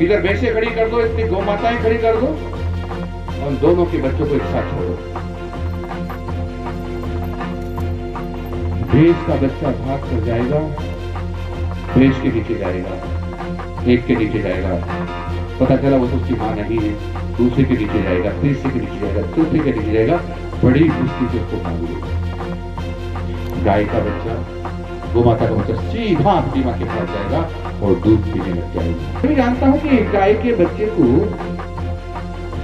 इधर भैंसे खड़ी कर दो, इतनी गौ माताएं खड़ी कर दो और दोनों के बच्चों को एक साथ छोड़ो। भैंस का बच्चा भाग कर जाएगा, भैंस के नीचे जाएगा, एक के नीचे जाएगा, पता चला वो तो उसकी मां नहीं है, दूसरे के नीचे जाएगा, तीसरे के नीचे जाएगा, चौथे के नीचे जाएगा, बड़ी मुश्किल से उसको मार लेगा। गाय का बच्चा, गौ माता का बच्चा सीधा अपनी मां के पास जाएगा और दूध पीने लग जाएगा। मैं जानता हूं कि गाय के बच्चे को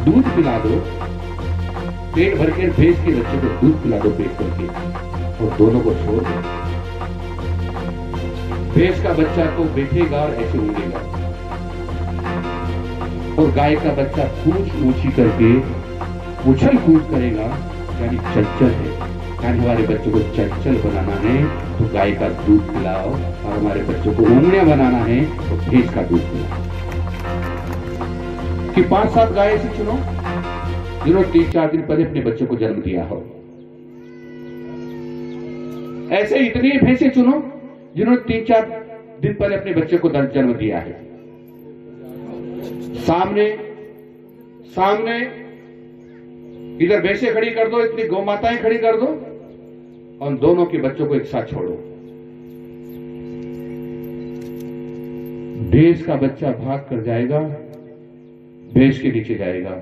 दूध पिला दो, पेट भर के भैंस के बच्चे को दूध पिला दो पेट भर के, और दोनों को छोड़ दो। भैंस का बच्चा तो बैठेगा और ऐसे उड़ेगा, और गाय का बच्चा पूंछ ऊंची करके उछल कूद करेगा, यानी चंचल है। यानी हमारे बच्चों को चंचल बनाना है तो गाय का दूध पिलाओ, और हमारे बच्चों को उंगलियां बनाना है तो भैंस का दूध पिलाओ। कि 5-7 गाय ऐसी चुनो जिन्होंने 3-4 दिन पहले अपने बच्चों को जन्म दिया हो। ऐसे इतनी भैंसे चुनो जिन्होंने 3-4 दिन पहले अपने बच्चे को जन्म दिया है। सामने इधर भैंसे खड़ी कर दो, इतनी गौ माताएं खड़ी कर दो और दोनों के बच्चों को एक साथ छोड़ो। भैंस का बच्चा भाग कर जाएगा, भैंस के नीचे जाएगा,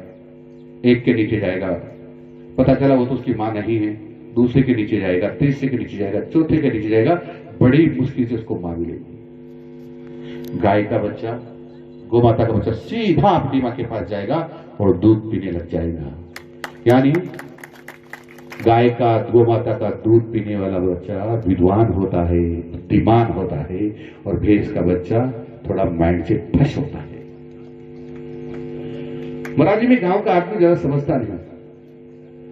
एक के नीचे जाएगा, पता चला वो तो उसकी मां नहीं है, दूसरे के नीचे जाएगा, तीसरे के नीचे जाएगा, चौथे के नीचे जाएगा, बड़ी मुश्किल से उसको मार लेगी। गाय का बच्चा, गौ माता का बच्चा सीधा अपनी मां के पास जाएगा और दूध पीने लग जाएगा। यानी गाय का, गौ माता का दूध पीने वाला बच्चा विद्वान होता है, बुद्धिमान होता है, और भैंस का बच्चा थोड़ा माइंड से फश होता है। महाराज जी, में गांव का आदमी ज्यादा समझता नहीं,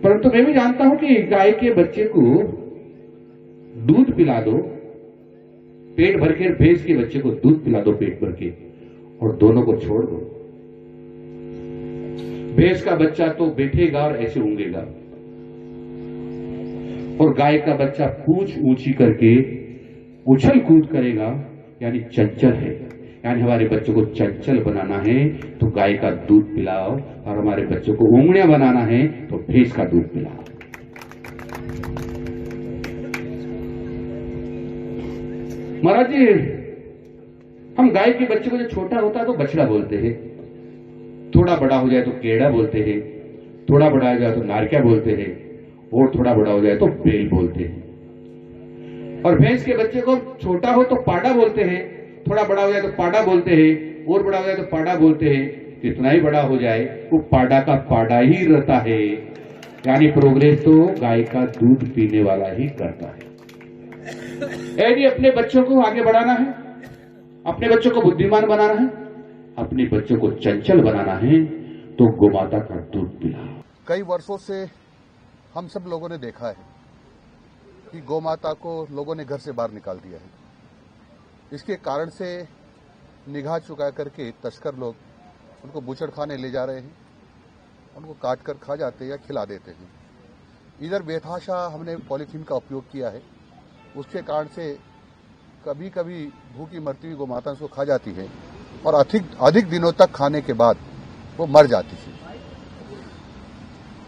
परंतु मैं भी जानता हूं कि गाय के बच्चे को दूध पिला दो पेट भर के, भैंस के बच्चे को दूध पिला दो पेट भर के, और दोनों को छोड़ दो। भैंस का बच्चा तो बैठेगा और ऐसे ऊँगेगा, और गाय का बच्चा पूंछ ऊंची करके उछल कूद करेगा, यानी चंचल है। यानी हमारे बच्चों को चंचल बनाना है तो गाय का दूध पिलाओ, और हमारे बच्चों को उंगलियां बनाना है तो भैंस का दूध पिलाओ। महाराज जी, हम गाय के बच्चे को जो छोटा होता है तो बछड़ा बोलते हैं, थोड़ा बड़ा हो जाए तो केड़ा बोलते हैं, थोड़ा बड़ा हो जाए तो नारकिया बोलते हैं, और थोड़ा बड़ा हो जाए तो बेल बोलते हैं। और भैंस के बच्चे को छोटा हो तो पाड़ा बोलते हैं, थोड़ा बड़ा हो जाए तो पाड़ा बोलते हैं, और बड़ा हो जाए तो पाड़ा बोलते हैं। कितना ही बड़ा हो जाए वो पाड़ा का पाड़ा ही रहता है। यानी प्रोग्रेस तो गाय का दूध पीने वाला ही करता है। यदि अपने बच्चों को आगे बढ़ाना है, अपने बच्चों को बुद्धिमान बनाना है, अपने बच्चों को चंचल बनाना है, तो गोमाता का दूध पिलाओ। कई वर्षों से हम सब लोगों ने देखा है कि गौमाता को लोगों ने घर से बाहर निकाल दिया है। इसके कारण से निगाह चुका करके तस्कर लोग उनको बूचड़खाने ले जा रहे हैं, उनको काट कर खा जाते हैं या खिला देते हैं। इधर बेतहाशा हमने पॉलीथीन का उपयोग किया है, उसके कारण से कभी कभी भूखी मरती हुई गौमाता उसको खा जाती है, और अधिक दिनों तक खाने के बाद वो मर जाती है।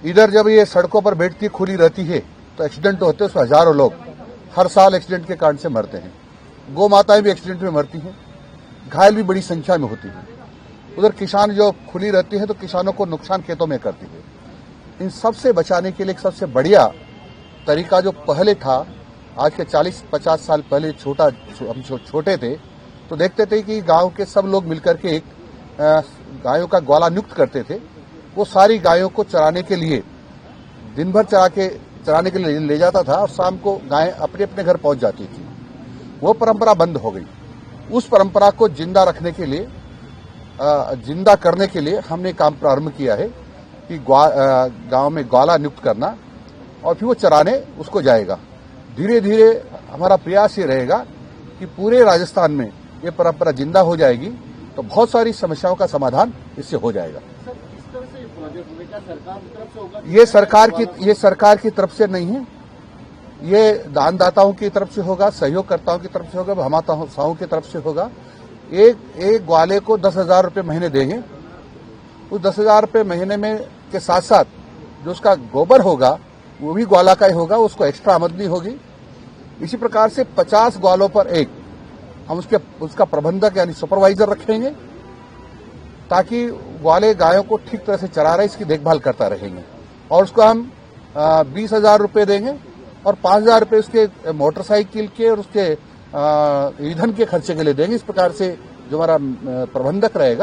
इधर जब ये सड़कों पर बैठती खुली रहती है तो एक्सीडेंट होते हैं, उसमें हजारों लोग हर साल एक्सीडेंट के कारण से मरते हैं। गौ माताएं भी एक्सीडेंट में मरती हैं, घायल भी बड़ी संख्या में होती हैं। उधर किसान जो खुली रहती है तो किसानों को नुकसान खेतों में करती है। इन सब से बचाने के लिए एक सबसे बढ़िया तरीका जो पहले था, आज के 40-50 साल पहले हम छोटे थे तो देखते थे कि गांव के सब लोग मिलकर के एक गायों का ग्वाला नियुक्त करते थे। वो सारी गायों को चराने के लिए दिन भर चराने के लिए ले जाता था, और शाम को गायें अपने अपने घर पहुंच जाती थी। वो परंपरा बंद हो गई। उस परंपरा को जिंदा रखने के लिए, जिंदा करने के लिए हमने काम प्रारंभ किया है कि गांव में ग्वाला नियुक्त करना, और फिर वो चराने उसको जाएगा। धीरे धीरे हमारा प्रयास ये रहेगा कि पूरे राजस्थान में ये परंपरा जिंदा हो जाएगी तो बहुत सारी समस्याओं का समाधान इससे हो जाएगा। ये सरकार की तरफ से नहीं है, ये दानदाताओं की तरफ से होगा, सहयोगकर्ताओं की तरफ से होगा, हमाताओं की तरफ से होगा। एक ग्वाले को 10,000 रुपये महीने देंगे। उस 10,000 रुपये महीने में के साथ साथ जो उसका गोबर होगा वो भी ग्वाला का ही होगा, उसको एक्स्ट्रा आमदनी होगी। इसी प्रकार से 50 ग्वालों पर एक हम उसका प्रबंधक यानी सुपरवाइजर रखेंगे, ताकि ग्वाले गायों को ठीक तरह से चरा रहे इसकी देखभाल करता रहेंगे। और उसको हम 20,000 रुपये देंगे और 5,000 रुपये उसके मोटरसाइकिल के और उसके ईंधन के खर्चे के लिए देंगे। इस प्रकार से जो हमारा प्रबंधक रहेगा